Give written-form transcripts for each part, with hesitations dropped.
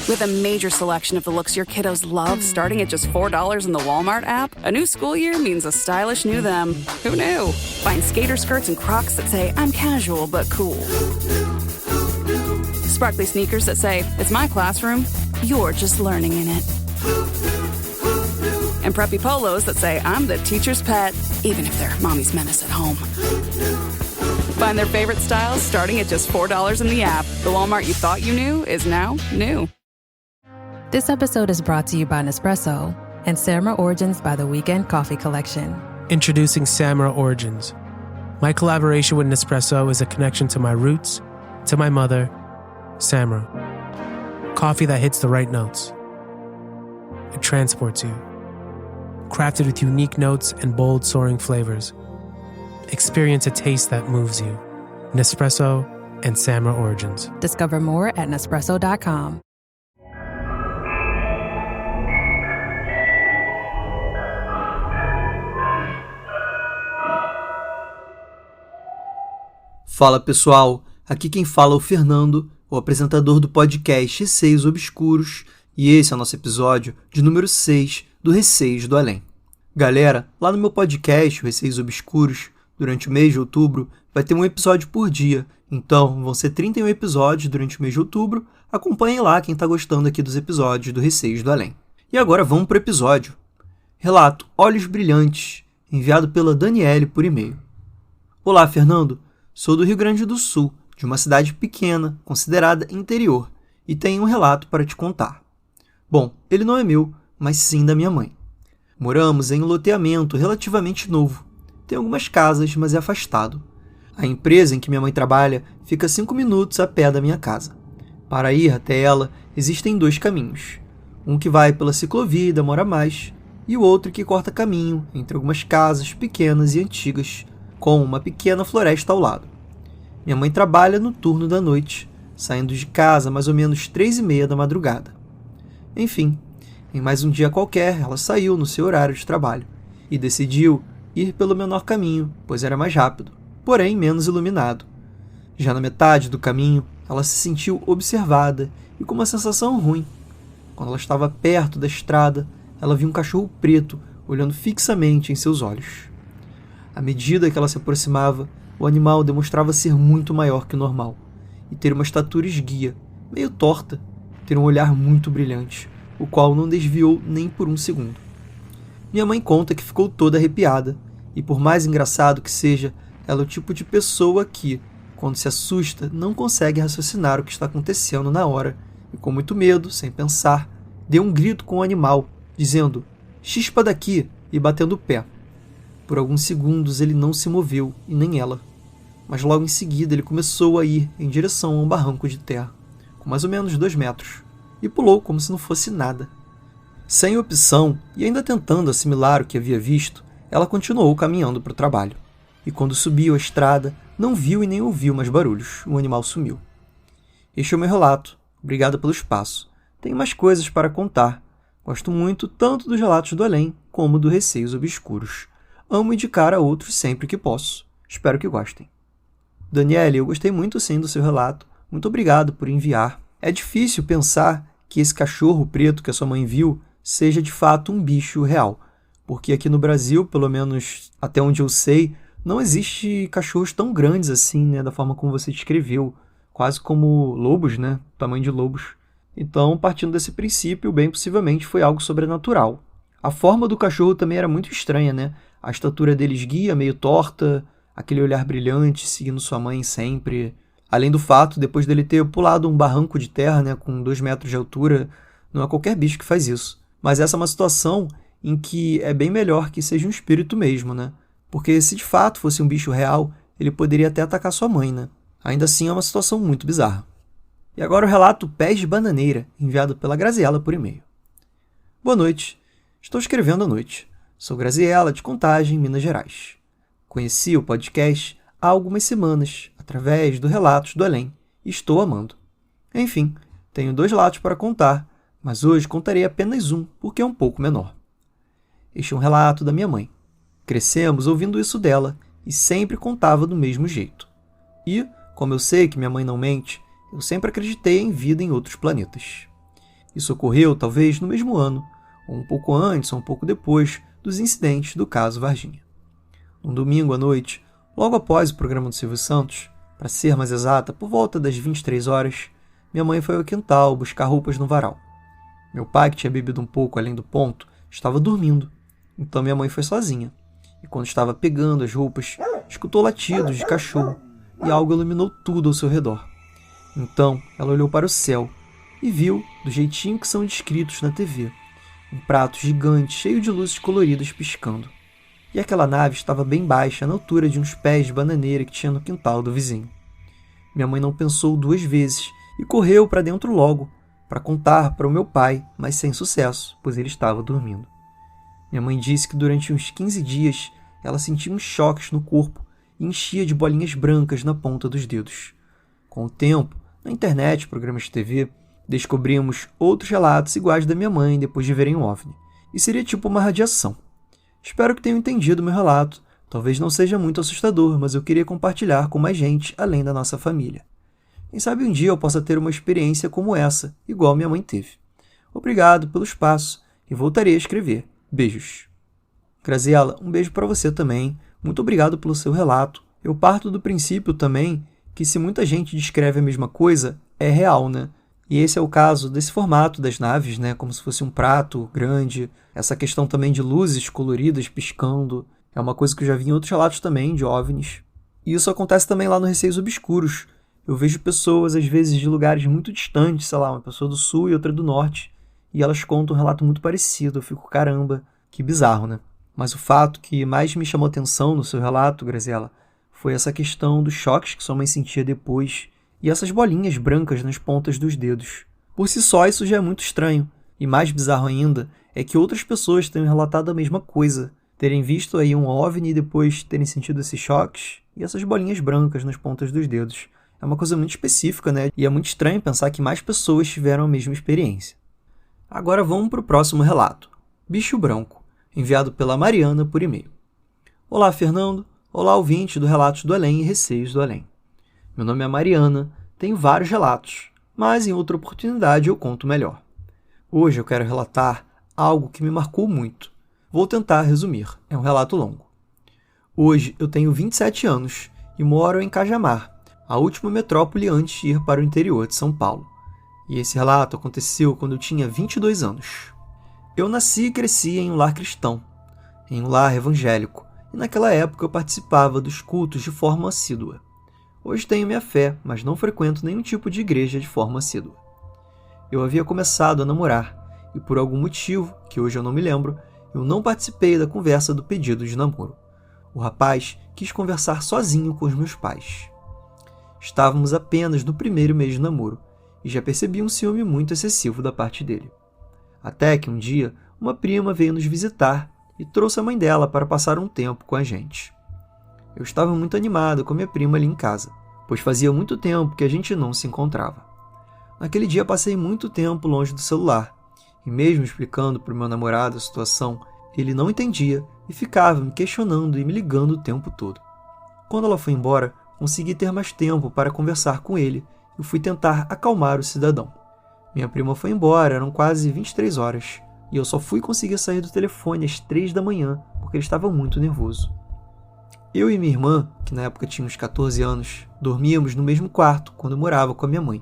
With a major selection of the looks your kiddos love starting at just $4 in the Walmart app, a new school year means a stylish new them. Who knew? Find skater skirts and Crocs that say, I'm casual but cool. Sparkly sneakers that say, it's my classroom, you're just learning in it. And preppy polos that say, I'm the teacher's pet, even if they're mommy's menace at home. Find their favorite styles starting at just $4 in the app. The Walmart you thought you knew is now new. This episode is brought to you by Nespresso and Samra Origins by the Weekend Coffee Collection. Introducing Samra Origins. My collaboration with Nespresso is a connection to my roots, to my mother, Samra. Coffee that hits the right notes. It transports you. Crafted with unique notes and bold, soaring flavors. Experience a taste that moves you. Nespresso and Samra Origins. Discover more at Nespresso.com. Fala pessoal, aqui quem fala é o Fernando, o apresentador do podcast Receios Obscuros, e esse é o nosso episódio de número 6 do Receios do Além. Galera, lá no meu podcast, o Receios Obscuros, durante o mês de outubro, vai ter um episódio por dia, então vão ser 31 episódios durante o mês de outubro. Acompanhem lá quem está gostando aqui dos episódios do Receios do Além. E agora vamos para o episódio. Relato Olhos Brilhantes, enviado pela Daniele por e-mail. Olá, Fernando. Sou do Rio Grande do Sul, de uma cidade pequena, considerada interior, e tenho um relato para te contar. Bom, ele não é meu, mas sim da minha mãe. Moramos em um loteamento relativamente novo. Tem algumas casas, mas é afastado. A empresa em que minha mãe trabalha fica a 5 minutos a pé da minha casa. Para ir até ela, existem 2 caminhos. Um que vai pela ciclovia e demora mais, e o outro que corta caminho entre algumas casas pequenas e antigas, com uma pequena floresta ao lado. Minha mãe trabalha no turno da noite, saindo de casa mais ou menos 3h30 da madrugada. Enfim, em mais um dia qualquer, ela saiu no seu horário de trabalho e decidiu ir pelo menor caminho, pois era mais rápido, porém menos iluminado. Já na metade do caminho, ela se sentiu observada e com uma sensação ruim. Quando ela estava perto da estrada, ela viu um cachorro preto olhando fixamente em seus olhos. À medida que ela se aproximava, o animal demonstrava ser muito maior que o normal e ter uma estatura esguia, meio torta, ter um olhar muito brilhante, o qual não desviou nem por um segundo. Minha mãe conta que ficou toda arrepiada, e por mais engraçado que seja, ela é o tipo de pessoa que, quando se assusta, não consegue raciocinar o que está acontecendo na hora, e com muito medo, sem pensar, deu um grito com o animal, dizendo, "Chispa daqui", e batendo o pé. Por alguns segundos ele não se moveu, e nem ela. Mas logo em seguida ele começou a ir em direção a um barranco de terra, com mais ou menos 2 metros, e pulou como se não fosse nada. Sem opção, e ainda tentando assimilar o que havia visto, ela continuou caminhando para o trabalho. E quando subiu a estrada, não viu e nem ouviu mais barulhos, o animal sumiu. Este é o meu relato. Obrigado pelo espaço. Tenho mais coisas para contar. Gosto muito tanto dos relatos do além, como do Receios Obscuros. Amo indicar a outros sempre que posso. Espero que gostem. Daniele, eu gostei muito sim do seu relato. Muito obrigado por enviar. É difícil pensar que esse cachorro preto que a sua mãe viu seja de fato um bicho real. Porque aqui no Brasil, pelo menos até onde eu sei, não existe cachorros tão grandes assim, né, da forma como você descreveu. Quase como lobos, né? Tamanho de lobos. Então, partindo desse princípio, bem possivelmente foi algo sobrenatural. A forma do cachorro também era muito estranha, né? A estatura dele esguia, meio torta, aquele olhar brilhante, seguindo sua mãe sempre. Além do fato, depois dele ter pulado um barranco de terra, né, com 2 metros de altura, não é qualquer bicho que faz isso. Mas essa é uma situação em que é bem melhor que seja um espírito mesmo, né? Porque se de fato fosse um bicho real, ele poderia até atacar sua mãe, né? Ainda assim é uma situação muito bizarra. E agora o relato Pés de Bananeira, enviado pela Graziela por e-mail. Boa noite. Estou escrevendo à noite. Sou Graziela, de Contagem, Minas Gerais. Conheci o podcast há algumas semanas, através do Relatos do Além, e estou amando. Enfim, tenho 2 relatos para contar, mas hoje contarei apenas um, porque é um pouco menor. Este é um relato da minha mãe. Crescemos ouvindo isso dela, e sempre contava do mesmo jeito. E, como eu sei que minha mãe não mente, eu sempre acreditei em vida em outros planetas. Isso ocorreu, talvez, no mesmo ano, ou um pouco antes ou um pouco depois dos incidentes do caso Varginha. Um domingo à noite, logo após o programa do Silvio Santos, para ser mais exata, por volta das 23 horas, minha mãe foi ao quintal buscar roupas no varal. Meu pai, que tinha bebido um pouco além do ponto, estava dormindo, então minha mãe foi sozinha. E quando estava pegando as roupas, escutou latidos de cachorro e algo iluminou tudo ao seu redor. Então, ela olhou para o céu e viu, do jeitinho que são descritos na TV, um prato gigante cheio de luzes coloridas piscando. E aquela nave estava bem baixa, na altura de uns pés de bananeira que tinha no quintal do vizinho. Minha mãe não pensou 2 vezes e correu para dentro logo, para contar para o meu pai, mas sem sucesso, pois ele estava dormindo. Minha mãe disse que durante uns 15 dias ela sentia uns choques no corpo e enchia de bolinhas brancas na ponta dos dedos. Com o tempo, na internet, programas de TV, descobrimos outros relatos iguais da minha mãe depois de verem um OVNI. E seria tipo uma radiação. Espero que tenham entendido meu relato. Talvez não seja muito assustador, mas eu queria compartilhar com mais gente além da nossa família. Quem sabe um dia eu possa ter uma experiência como essa, igual minha mãe teve. Obrigado pelo espaço e voltarei a escrever. Beijos. Graziela, um beijo para você também. Muito obrigado pelo seu relato. Eu parto do princípio também que se muita gente descreve a mesma coisa, é real, né? E esse é o caso desse formato das naves, né? Como se fosse um prato grande. Essa questão também de luzes coloridas piscando. É uma coisa que eu já vi em outros relatos também, de OVNIs. E isso acontece também lá no Receios Obscuros. Eu vejo pessoas, às vezes, de lugares muito distantes, sei lá, uma pessoa do sul e outra do norte, e elas contam um relato muito parecido. Eu fico, caramba, que bizarro, né? Mas o fato que mais me chamou atenção no seu relato, Graziela, foi essa questão dos choques que sua mãe sentia depois e essas bolinhas brancas nas pontas dos dedos. Por si só, isso já é muito estranho. E mais bizarro ainda é que outras pessoas tenham relatado a mesma coisa, terem visto aí um OVNI e depois terem sentido esses choques e essas bolinhas brancas nas pontas dos dedos. É uma coisa muito específica, né? E é muito estranho pensar que mais pessoas tiveram a mesma experiência. Agora vamos para o próximo relato. Bicho Branco, enviado pela Mariana por e-mail. Olá, Fernando. Olá, ouvinte do Relatos do Além e Receios do Além. Meu nome é Mariana, tenho vários relatos, mas em outra oportunidade eu conto melhor. Hoje eu quero relatar algo que me marcou muito. Vou tentar resumir, é um relato longo. Hoje eu tenho 27 anos e moro em Cajamar, a última metrópole antes de ir para o interior de São Paulo. E esse relato aconteceu quando eu tinha 22 anos. Eu nasci e cresci em um lar cristão, em um lar evangélico, e naquela época eu participava dos cultos de forma assídua. Hoje tenho minha fé, mas não frequento nenhum tipo de igreja de forma assídua. Eu havia começado a namorar, e por algum motivo, que hoje eu não me lembro, eu não participei da conversa do pedido de namoro. O rapaz quis conversar sozinho com os meus pais. Estávamos apenas no primeiro mês de namoro, e já percebi um ciúme muito excessivo da parte dele. Até que um dia, uma prima veio nos visitar e trouxe a mãe dela para passar um tempo com a gente. Eu estava muito animado com minha prima ali em casa, pois fazia muito tempo que a gente não se encontrava. Naquele dia passei muito tempo longe do celular, e mesmo explicando para o meu namorado a situação, ele não entendia e ficava me questionando e me ligando o tempo todo. Quando ela foi embora, consegui ter mais tempo para conversar com ele e fui tentar acalmar o cidadão. Minha prima foi embora, eram quase 23 horas, e eu só fui conseguir sair do telefone às 3 da manhã, porque ele estava muito nervoso. Eu e minha irmã, que na época tinha uns 14 anos, dormíamos no mesmo quarto quando eu morava com a minha mãe,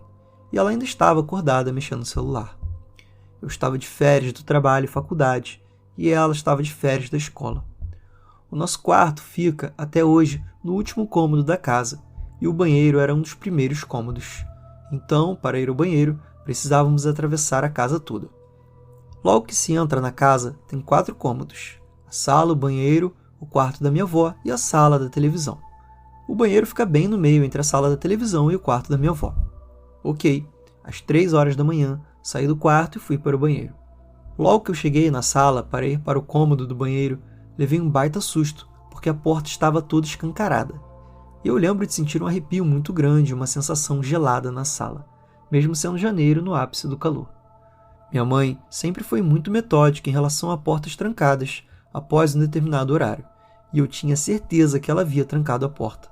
e ela ainda estava acordada mexendo no celular. Eu estava de férias do trabalho e faculdade, e ela estava de férias da escola. O nosso quarto fica, até hoje, no último cômodo da casa, e o banheiro era um dos primeiros cômodos. Então, para ir ao banheiro, precisávamos atravessar a casa toda. Logo que se entra na casa, tem 4 cômodos: a sala, o banheiro, o quarto da minha avó e a sala da televisão. O banheiro fica bem no meio entre a sala da televisão e o quarto da minha avó. Ok, às 3 horas da manhã, saí do quarto e fui para o banheiro. Logo que eu cheguei na sala para ir para o cômodo do banheiro, levei um baita susto, porque a porta estava toda escancarada. E eu lembro de sentir um arrepio muito grande e uma sensação gelada na sala, mesmo sendo janeiro no ápice do calor. Minha mãe sempre foi muito metódica em relação a portas trancadas após um determinado horário, e eu tinha certeza que ela havia trancado a porta.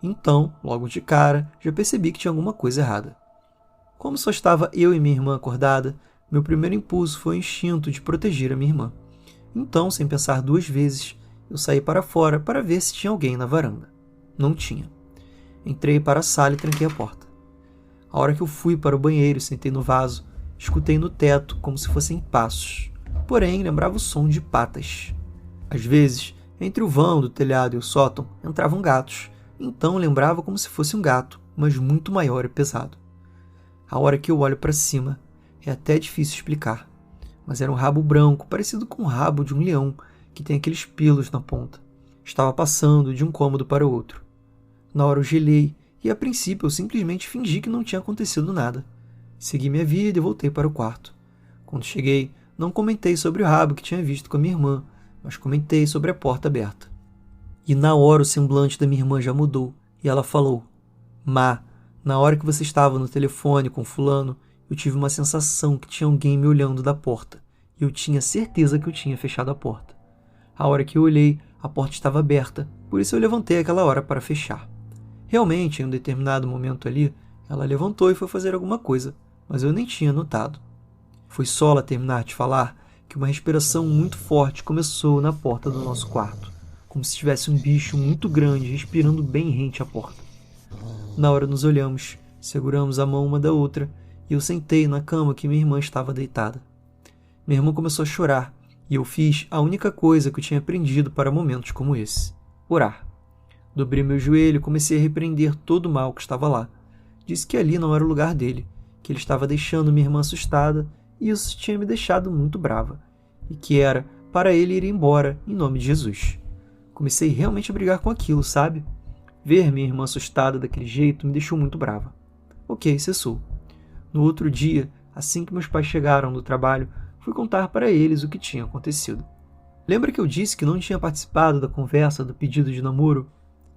Então, logo de cara, já percebi que tinha alguma coisa errada. Como só estava eu e minha irmã acordada, Meu primeiro impulso foi o instinto de proteger a minha irmã. Então, sem pensar 2 vezes, eu saí para fora para ver se tinha alguém na varanda. Não tinha. Entrei para a sala e tranquei a porta. A hora que eu fui para o banheiro e sentei no vaso, escutei no teto como se fossem passos, porém lembrava o som de patas. Às vezes, entre o vão do telhado e o sótão, entravam gatos, então lembrava como se fosse um gato, mas muito maior e pesado. A hora que eu olho para cima, é até difícil explicar, mas era um rabo branco, parecido com o rabo de um leão, que tem aqueles pelos na ponta. Estava passando de um cômodo para o outro. Na hora eu gelei, e a princípio eu simplesmente fingi que não tinha acontecido nada. Segui minha vida e voltei para o quarto. Quando cheguei, não comentei sobre o rabo que tinha visto com a minha irmã, mas comentei sobre a porta aberta. E na hora o semblante da minha irmã já mudou, e ela falou: Má, na hora que você estava no telefone com fulano, eu tive uma sensação que tinha alguém me olhando da porta, e eu tinha certeza que eu tinha fechado a porta. A hora que eu olhei, a porta estava aberta, por isso eu levantei aquela hora para fechar. Realmente, em um determinado momento ali, ela levantou e foi fazer alguma coisa, mas eu nem tinha notado. Foi só ela terminar de falar que uma respiração muito forte começou na porta do nosso quarto, como se tivesse um bicho muito grande respirando bem rente à porta. Na hora nos olhamos, seguramos a mão uma da outra e eu sentei na cama que minha irmã estava deitada. Minha irmã começou a chorar e eu fiz a única coisa que eu tinha aprendido para momentos como esse: orar. Dobrei meu joelho e comecei a repreender todo o mal que estava lá. Disse que ali não era o lugar dele, que ele estava deixando minha irmã assustada e isso tinha me deixado muito brava, e que era para ele ir embora em nome de Jesus. Comecei realmente a brigar com aquilo, sabe? Ver minha irmã assustada daquele jeito me deixou muito brava. Ok, cessou. No outro dia, assim que meus pais chegaram do trabalho, fui contar para eles o que tinha acontecido. Lembra que eu disse que não tinha participado da conversa do pedido de namoro?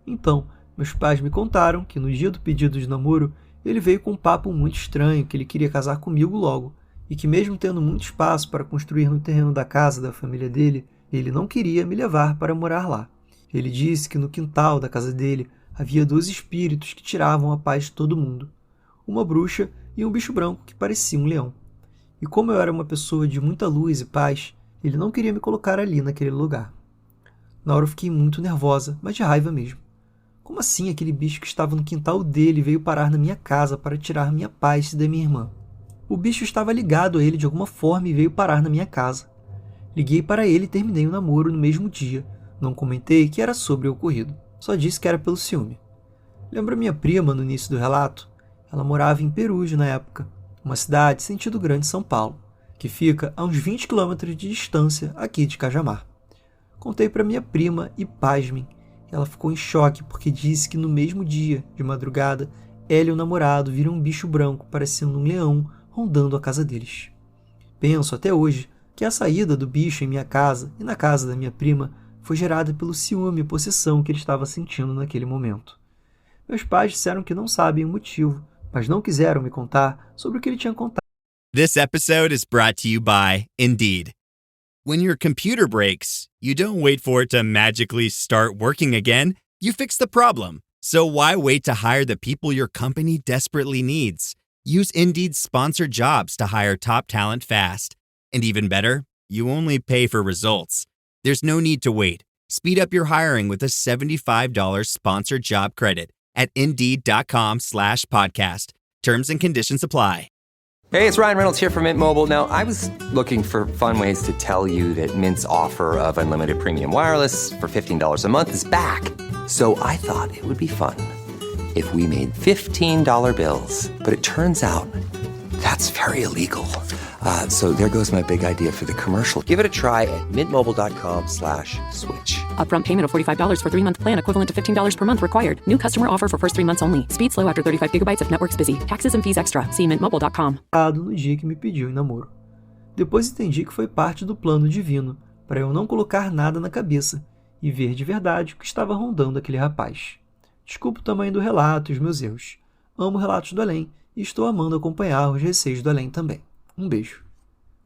Então, meus pais me contaram que no dia do pedido de namoro, ele veio com um papo muito estranho que ele queria casar comigo logo, e que mesmo tendo muito espaço para construir no terreno da casa da família dele, ele não queria me levar para morar lá. Ele disse que no quintal da casa dele havia 2 espíritos que tiravam a paz de todo mundo, uma bruxa e um bicho branco que parecia um leão. E como eu era uma pessoa de muita luz e paz, ele não queria me colocar ali naquele lugar. Na hora eu fiquei muito nervosa, mas de raiva mesmo. Como assim aquele bicho que estava no quintal dele veio parar na minha casa para tirar minha paz da minha irmã? O bicho estava ligado a ele de alguma forma e veio parar na minha casa. Liguei para ele e terminei o namoro no mesmo dia. Não comentei que era sobre o ocorrido. Só disse que era pelo ciúme. Lembra minha prima no início do relato? Ela morava em Perus na época, uma cidade sentido grande São Paulo, que fica a uns 20 quilômetros de distância aqui de Cajamar. Contei para minha prima e, pasmem, ela ficou em choque porque disse que no mesmo dia, de madrugada, ela e o namorado viram um bicho branco parecendo um leão rondando a casa deles. Penso até hoje que a saída do bicho em minha casa e na casa da minha prima foi gerada pelo ciúme e possessão que ele estava sentindo naquele momento. Meus pais disseram que não sabem o motivo, mas não quiseram me contar sobre o que ele tinha contado. This episode is brought to you by Indeed. When your computer breaks, you don't wait for it to magically start working again. You fix the problem. So why wait to hire the people your company desperately needs? Use Indeed's sponsored jobs to hire top talent fast. And even better, you only pay for results. There's no need to wait. Speed up your hiring with a $75 sponsored job credit at Indeed.com/podcast. Terms and conditions apply. Hey, it's Ryan Reynolds here from Mint Mobile. Now, I was looking for fun ways to tell you that Mint's offer of unlimited premium wireless for $15 a month is back. So I thought it would be fun if we made $15 bills. But it turns out that's very illegal. So there goes my big idea for the commercial. Give it a try at mintmobile.com/switch. Upfront payment of $45 for 3-month plan, equivalent to $15 per month required. New customer offer for first 3 months only. Speed slow after 35 gigabytes if network's busy. Taxes and fees extra. See mintmobile.com. No dia que me pediu em namoro. Depois entendi que foi parte do plano divino, para eu não colocar nada na cabeça e ver de verdade o que estava rondando aquele rapaz. Desculpa o tamanho do relato e os meus erros. Amo relatos do além e estou amando acompanhar os receios do além também. Um beijo.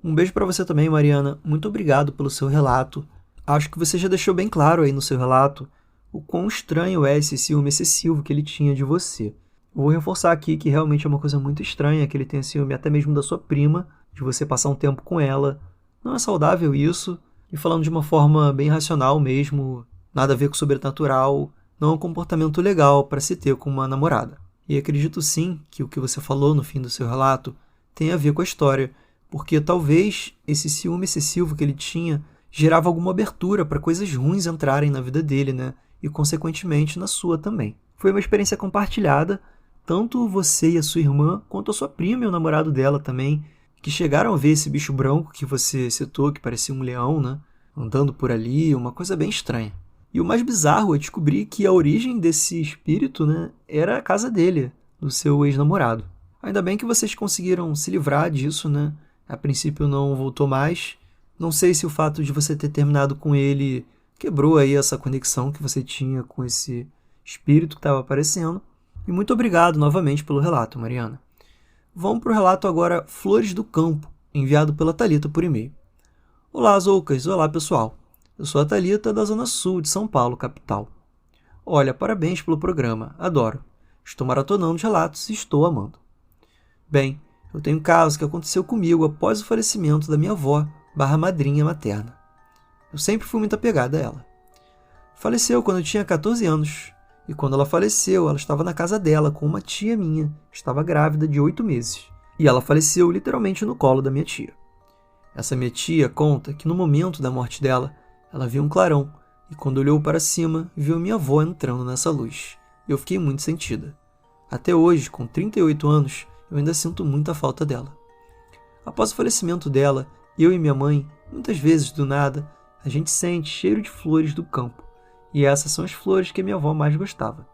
Um beijo para você também, Mariana. Muito obrigado pelo seu relato. Acho que você já deixou bem claro aí no seu relato o quão estranho é esse ciúme excessivo que ele tinha de você. Vou reforçar aqui que realmente é uma coisa muito estranha que ele tenha ciúme até mesmo da sua prima, de você passar um tempo com ela. Não é saudável isso, e falando de uma forma bem racional mesmo, nada a ver com sobrenatural, não é um comportamento legal para se ter com uma namorada. E acredito sim que o que você falou no fim do seu relato tem a ver com a história, porque talvez esse ciúme excessivo que ele tinha gerava alguma abertura para coisas ruins entrarem na vida dele, né? E consequentemente na sua também. Foi uma experiência compartilhada, tanto você e a sua irmã, quanto a sua prima e o namorado dela também, que chegaram a ver esse bicho branco que você citou, que parecia um leão, né? Andando por ali, uma coisa bem estranha. E o mais bizarro é descobrir que a origem desse espírito, né, era a casa dele, do seu ex-namorado. Ainda bem que vocês conseguiram se livrar disso, né? A princípio não voltou mais. Não sei se o fato de você ter terminado com ele quebrou aí essa conexão que você tinha com esse espírito que estava aparecendo. E muito obrigado novamente pelo relato, Mariana. Vamos para o relato agora Flores do Campo, enviado pela Thalita por e-mail. Olá, Zoucas. Olá, pessoal. Eu sou a Thalita, da Zona Sul de São Paulo, capital. Olha, parabéns pelo programa. Adoro. Estou maratonando os relatos e estou amando. Bem, eu tenho um caso que aconteceu comigo após o falecimento da minha avó, /madrinha materna. Eu sempre fui muito apegada a ela. Faleceu quando eu tinha 14 anos, e quando ela faleceu, ela estava na casa dela com uma tia minha, que estava grávida de 8 meses, e ela faleceu literalmente no colo da minha tia. Essa minha tia conta que no momento da morte dela, ela viu um clarão, e quando olhou para cima, viu minha avó entrando nessa luz. Eu fiquei muito sentida. Até hoje, com 38 anos, eu ainda sinto muita falta dela. Após o falecimento dela, eu e minha mãe, muitas vezes do nada, a gente sente cheiro de flores do campo. E essas são as flores que a minha avó mais gostava.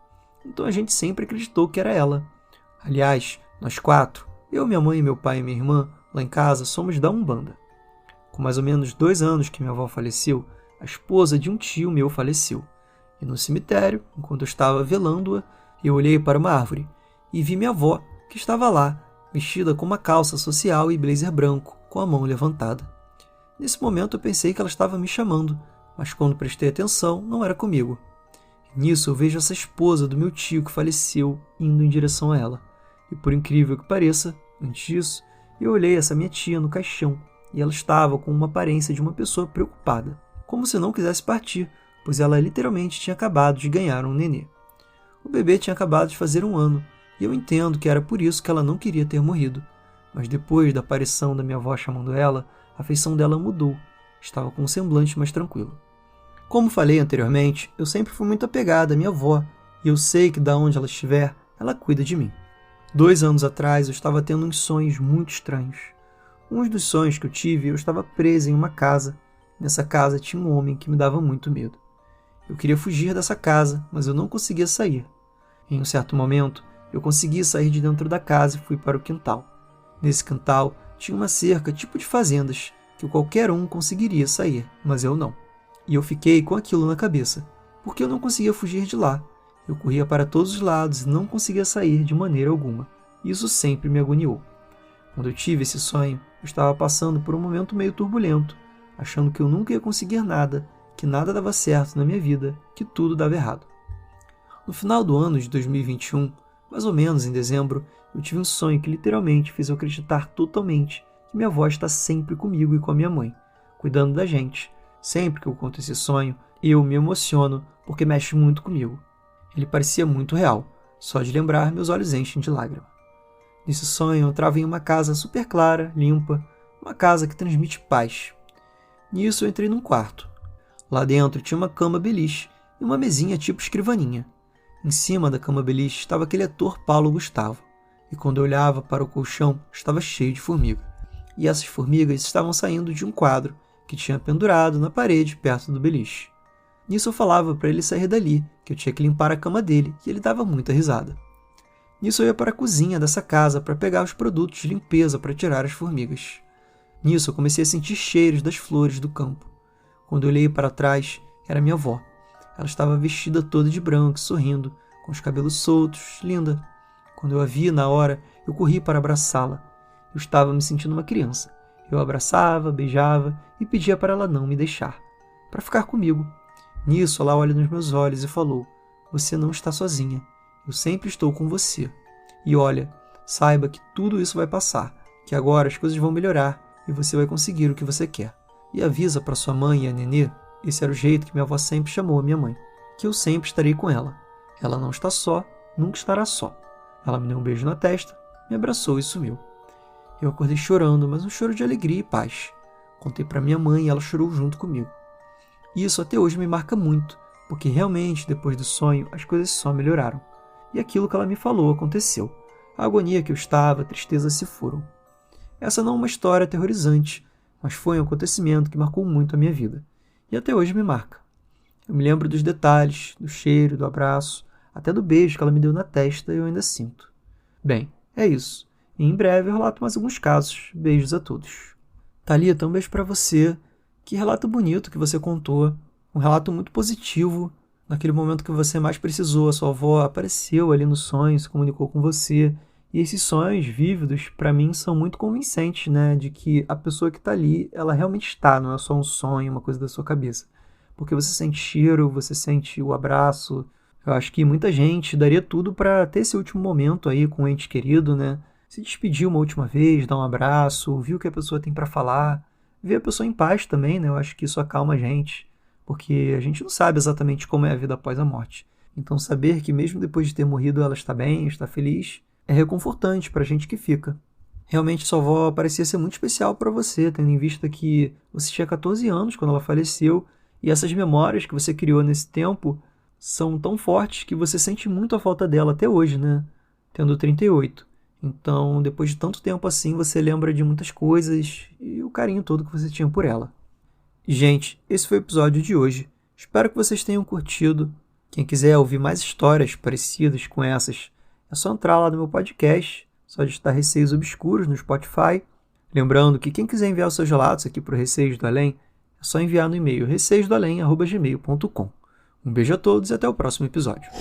Então a gente sempre acreditou que era ela. Aliás, nós 4, eu, minha mãe, meu pai e minha irmã, lá em casa, somos da Umbanda. Com mais ou menos 2 anos que minha avó faleceu, a esposa de um tio meu faleceu. E no cemitério, enquanto eu estava velando-a, eu olhei para uma árvore e vi minha avó, que estava lá, vestida com uma calça social e blazer branco, com a mão levantada. Nesse momento eu pensei que ela estava me chamando, mas quando prestei atenção, não era comigo. Nisso eu vejo essa esposa do meu tio que faleceu indo em direção a ela. E por incrível que pareça, antes disso, eu olhei essa minha tia no caixão e ela estava com uma aparência de uma pessoa preocupada, como se não quisesse partir, pois ela literalmente tinha acabado de ganhar um nenê. O bebê tinha acabado de fazer 1 ano, e eu entendo que era por isso que ela não queria ter morrido. Mas depois da aparição da minha avó chamando ela, a feição dela mudou. Estava com um semblante mais tranquilo. Como falei anteriormente, eu sempre fui muito apegada à minha avó, e eu sei que da onde ela estiver, ela cuida de mim. 2 anos atrás, eu estava tendo uns sonhos muito estranhos. Um dos sonhos que eu tive, eu estava presa em uma casa. Nessa casa tinha um homem que me dava muito medo. Eu queria fugir dessa casa, mas eu não conseguia sair. Em um certo momento, eu consegui sair de dentro da casa e fui para o quintal. Nesse quintal, tinha uma cerca tipo de fazendas, que qualquer um conseguiria sair, mas eu não. E eu fiquei com aquilo na cabeça, porque eu não conseguia fugir de lá. Eu corria para todos os lados e não conseguia sair de maneira alguma. Isso sempre me agoniou. Quando eu tive esse sonho, eu estava passando por um momento meio turbulento, achando que eu nunca ia conseguir nada, que nada dava certo na minha vida, que tudo dava errado. No final do ano de 2021, mais ou menos em dezembro, eu tive um sonho que literalmente fez eu acreditar totalmente que minha avó está sempre comigo e com a minha mãe, cuidando da gente. Sempre que eu conto esse sonho, eu me emociono porque mexe muito comigo. Ele parecia muito real, só de lembrar meus olhos enchem de lágrima. Nesse sonho eu entrava em uma casa super clara, limpa, uma casa que transmite paz. Nisso eu entrei num quarto. Lá dentro tinha uma cama beliche e uma mesinha tipo escrivaninha. Em cima da cama beliche estava aquele ator Paulo Gustavo, e quando eu olhava para o colchão estava cheio de formiga. E essas formigas estavam saindo de um quadro que tinha pendurado na parede perto do beliche. Nisso eu falava para ele sair dali, que eu tinha que limpar a cama dele, e ele dava muita risada. Nisso eu ia para a cozinha dessa casa para pegar os produtos de limpeza para tirar as formigas. Nisso eu comecei a sentir cheiros das flores do campo. Quando eu olhei para trás, era minha avó. Ela estava vestida toda de branco, sorrindo, com os cabelos soltos, linda. Quando eu a vi na hora, eu corri para abraçá-la. Eu estava me sentindo uma criança. Eu a abraçava, beijava e pedia para ela não me deixar, para ficar comigo. Nisso, ela olha nos meus olhos e falou: "Você não está sozinha. Eu sempre estou com você. E olha, saiba que tudo isso vai passar, que agora as coisas vão melhorar e você vai conseguir o que você quer. E avisa para sua mãe e a Nenê, esse era o jeito que minha avó sempre chamou a minha mãe, que eu sempre estarei com ela. Ela não está só, nunca estará só. Ela me deu um beijo na testa, me abraçou e sumiu. Eu acordei chorando, mas um choro de alegria e paz. Contei para minha mãe e ela chorou junto comigo. E isso até hoje me marca muito, porque realmente, depois do sonho, as coisas só melhoraram. E aquilo que ela me falou aconteceu. A agonia que eu estava, a tristeza se foram. Essa não é uma história aterrorizante, mas foi um acontecimento que marcou muito a minha vida. E até hoje me marca. Eu me lembro dos detalhes, do cheiro, do abraço, até do beijo que ela me deu na testa e eu ainda sinto. Bem, é isso. E em breve eu relato mais alguns casos. Beijos a todos. Thalita, um beijo pra você. Que relato bonito que você contou. Um relato muito positivo. Naquele momento que você mais precisou, a sua avó apareceu ali no sonho, se comunicou com você. E esses sonhos vívidos, para mim, são muito convincentes, né? De que a pessoa que está ali, ela realmente está, não é só um sonho, uma coisa da sua cabeça. Porque você sente cheiro, você sente o abraço. Eu acho que muita gente daria tudo para ter esse último momento aí com o ente querido, né? Se despedir uma última vez, dar um abraço, ouvir o que a pessoa tem para falar. Ver a pessoa em paz também, né? Eu acho que isso acalma a gente. Porque a gente não sabe exatamente como é a vida após a morte. Então saber que mesmo depois de ter morrido ela está bem, está feliz, é reconfortante para a gente que fica. Realmente sua avó parecia ser muito especial para você, tendo em vista que você tinha 14 anos quando ela faleceu, e essas memórias que você criou nesse tempo são tão fortes que você sente muito a falta dela até hoje, né? Tendo 38. Então, depois de tanto tempo assim, você lembra de muitas coisas e o carinho todo que você tinha por ela. Gente, esse foi o episódio de hoje. Espero que vocês tenham curtido. Quem quiser ouvir mais histórias parecidas com essas, é só entrar lá no meu podcast, só digitar Receios Obscuros no Spotify. Lembrando que quem quiser enviar os seus relatos aqui para o Receios do Além, é só enviar no e-mail receiodoalém@gmail.com. Um beijo a todos e até o próximo episódio.